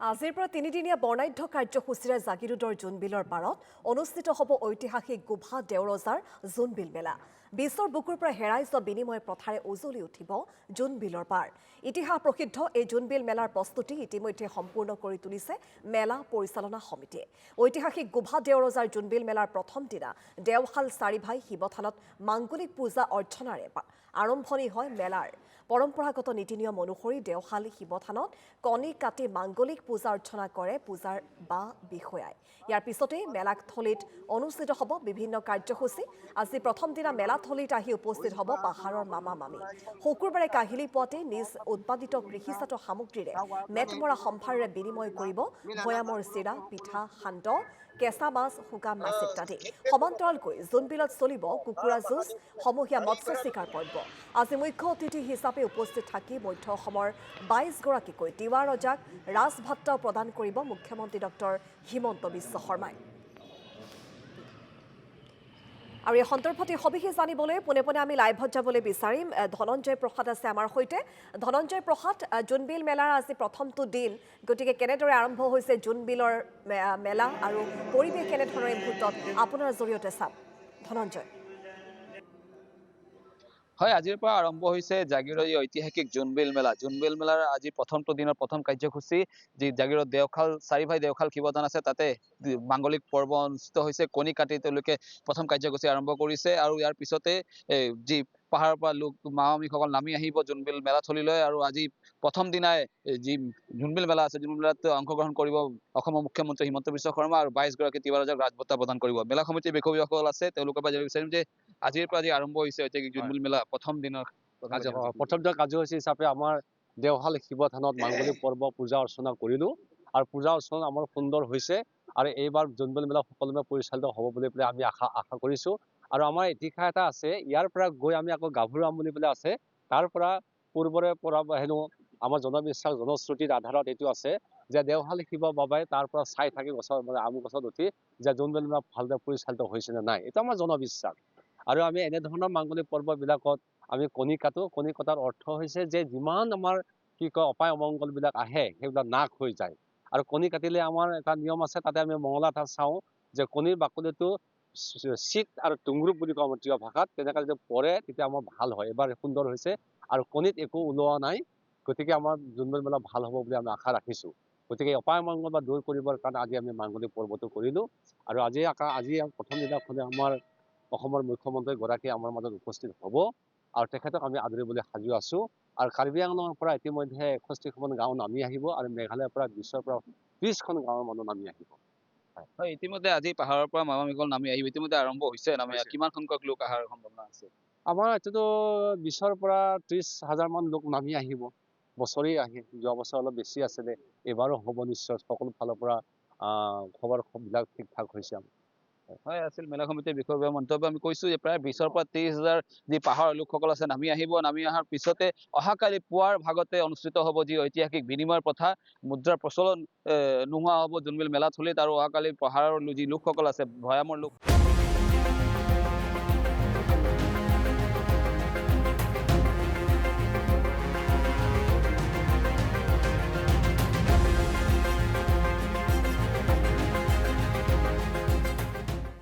আজিৰ পৰা তিনিদিনীয়া বৰ্ণাঢ্য কাৰ্যসূচীৰে জাগিৰোডৰ জোনবিলৰ পাৰত অনুষ্ঠিত হ'ব ঐতিহাসিক গোভা দেওৰজাৰ জোনবিল মেলা। বিশ্বৰ বুকুৰ পৰা হেৰাই যোৱা বিনিময় প্ৰথাৰে উজলি উঠিব জোনবিলৰ পাৰ। ইতিহাস প্ৰসিদ্ধ এই জোনবিল মেলাৰ প্ৰস্তুতি ইতিমধ্যে সম্পূৰ্ণ কৰি তুলিছে মেলা পৰিচালনা সমিতিয়ে। ঐতিহাসিক গোভা দেওৰজাৰ জোনবিল মেলাৰ প্ৰথম দিনা দেওশাল চাৰিভাই শিৱথানত মাংগলিক পূজা অৰ্চনাৰে আৰম্ভণি হয় মেলাৰ। পৰম্পৰাগত নীতি নিয়ম অনুসৰি দেওশাল শিৱথানত কণী কাটি মাংগলিক পূজা অৰ্চনা কৰে পূজাৰ বা বিষয়াই। ইয়াৰ পিছতেই মেলাথলীত অনুষ্ঠিত হ'ব বিভিন্ন কাৰ্যসূচী। আজি প্ৰথম দিনা মেলাথলীত আহি উপস্থিত হ'ব পাহাৰৰ মামা মামী। শুকুৰবাৰে কাহিলী পুৱাতে নিজ উৎপাদিত কৃষিজাত সামগ্ৰীৰে মেটমৰা সম্ভাৰেৰে বিনিময় কৰিব ভৈয়ামৰ চিৰা, পিঠা, সান্দহ, কেঁচা মাছ, শুকান মাছ ইত্যাদি। সমান্তৰালকৈ জোনবিলত চলিব কুকুৰা যুঁজ, সমূহীয়া মৎস্য চিকাৰ পৰ্ব। আজি মুখ্য অতিথি হিচাপে উপস্থিত থাকি মধ্য অসমৰ ২২গৰাকীকৈ তিৱা ৰজাক ৰাজভাত্তাও প্ৰদান কৰিব মুখ্যমন্ত্ৰী ডক্টৰ হিমন্ত বিশ্ব শৰ্মাই। আৰু এই সন্দৰ্ভত সবিশেষ জানিবলৈ পোনে পোনে আমি লাইভত যাবলৈ বিচাৰিম। ধনঞ্জয় প্ৰসাদ আছে আমাৰ সৈতে। ধনঞ্জয় প্ৰসাদ, জোনবিল মেলাৰ আজি প্ৰথমটো দিন, গতিকে কেনেদৰে আৰম্ভ হৈছে জোনবিলৰ মেলা আৰু পৰিৱেশ কেনেধৰণৰ এই মুহূৰ্তত আপোনাৰ জৰিয়তে চাম ধনঞ্জয়? হয়, আজিৰ পৰা আৰম্ভ হৈছে জাগিৰোডৰ ঐতিহাসিক জোনবিল মেলা। জোনবিল মেলাৰ আজি প্ৰথমটো দিনৰ প্ৰথম কাৰ্যসূচী, যি জাগিৰোড দেওশাল চাৰিভাই দেওশাল শিৱথান আছে তাতে মাংগলিক পৰ্ব অনুষ্ঠিত হৈছে। কণী কাটি তেওঁলোকে প্ৰথম কাৰ্যসূচী আৰম্ভ কৰিছে আৰু ইয়াৰ পিছতে যি পাহাৰৰ পৰা লোক মামামীসকল নামি আহিব জোনবিল মেলাথলীলৈ। আৰু আজি প্ৰথম দিনাই যি জোনবিল মেলা আছে, জোনবিল মেলাত অংশগ্ৰহণ কৰিব অসমৰ মুখ্যমন্ত্ৰী হিমন্ত বিশ্ব শৰ্মা আৰু ২২গৰাকী তিৱা ৰজাক ৰাজভত্তা প্ৰদান কৰিব। মেলা সমিতিৰ বিষয়ববীয়াসকল আছে, তেওঁলোকৰ পৰা জানিব বিচাৰিম যে আজিৰ পৰা আৰম্ভ হৈছে ঐতিহাসিক জোনবিল মেলা প্ৰথম দিনৰ প্ৰথম দিনৰ কাৰ্যসূচী হিচাপে আমাৰ দেওশাল শিৱথানত মাংগলিক পৰ্ব পূজা অৰ্চনা কৰিলোঁ আৰু পূজা অৰ্চনা আমাৰ সুন্দৰ হৈছে। আৰু এইবাৰ জোনবিল মেলা সকলোৱে পৰিচালিত হ'ব বুলি পেলাই আমি আশা কৰিছোঁ। আৰু আমাৰ ইতিহাস এটা আছে, ইয়াৰ পৰা গৈ আমি আকৌ গাভৰুৰাম বুলি পেলাই আছে, তাৰ পৰা পূৰ্বৰে পৰা হেনো আমাৰ জনবিশ্বাস জনশ্ৰুতিৰ আধাৰত এইটো আছে যে দেওশাল শিৱ বাবাই তাৰ পৰা চাই থাকি গছৰ আম গছত উঠি যে জোনবিল মেলা ভালদৰে পৰিচালিত হৈছে নে নাই, এইটো আমাৰ জনবিশ্বাস। আৰু আমি এনেধৰণৰ মাংগলিক পৰ্ববিলাকত আমি কণী কাটো। কণী কটাৰ অৰ্থ হৈছে যে যিমান আমাৰ অপায় অমংগলবিলাক আহে সেইবিলাক নাশ হৈ যায়। আৰু কণী কাটিলে আমাৰ এটা নিয়ম আছে, তাতে আমি মঙলা এটা চাওঁ যে কণীৰ বাকলিটো চিট আৰু টুংগ্ৰুপ বুলি কওঁ আমাৰ তিৱা ভাষাত, তেনেকৈ যদি পৰে তেতিয়া আমাৰ ভাল হয়। এবাৰ সুন্দৰ হৈছে আৰু কণীত একো ওলোৱা নাই, গতিকে আমাৰ জোনবিল মেলা ভাল হ'ব বুলি আমি আশা ৰাখিছোঁ। গতিকে অপায় অমংগল বা দূৰ কৰিবৰ কাৰণে আজি আমি মাংগলিক পৰ্বটো কৰিলোঁ। আৰু আজি প্ৰথম দিনাখনে আমাৰ অসমৰ মুখ্যমন্ত্ৰীগৰাকী আমাৰ মাজত উপস্থিত হ'ব আৰু তেখেতক আমি আদৰিবলৈ সাজু আছোঁ। আৰু কাৰ্বি আংলঙৰ পৰা ইতিমধ্যে 61খন গাঁও নামি আহিব আৰু মেঘালয়ৰ পৰা 20ৰ পৰা 30খন গাঁৱৰ মানুহ নামি আহিব। হয়, ইতিমধ্যে আজি পাহাৰৰ পৰা মামামীসকল নামি আহিব, ইতিমধ্যে আৰম্ভ হৈছে নামি। কিমান সংখ্যক লোক অহাৰ সম্ভাৱনা আছে? আমাৰ এইটোতো 20ৰ পৰা 30,000 মান লোক নামি আহিব। বছৰেই আহে, যোৱা বছৰ অলপ বেছি আছিলে, এইবাৰো হ'ব নিশ্চয়। সকলো ফালৰ পৰা খবৰবিলাক ঠিক ঠাক হৈছে। হয়, আছিল মেলা সমিতিৰ বিষয়ববীয়া মন্তব্য। আমি কৈছোঁ যে প্ৰায় 20ৰ পৰা 30,000 যি পাহাৰৰ লোকসকল আছে নামি আহিব। নামি অহাৰ পিছতে অহাকালি পুৱাৰ ভাগতে অনুষ্ঠিত হ'ব যি ঐতিহাসিক বিনিময় প্ৰথা, মুদ্ৰাৰ প্ৰচলন নোহোৱা হ'ব জোনবিল মেলাথলীত। আৰু অহাকালি পাহাৰৰ যি লোকসকল আছে, ভৈয়ামৰ লোক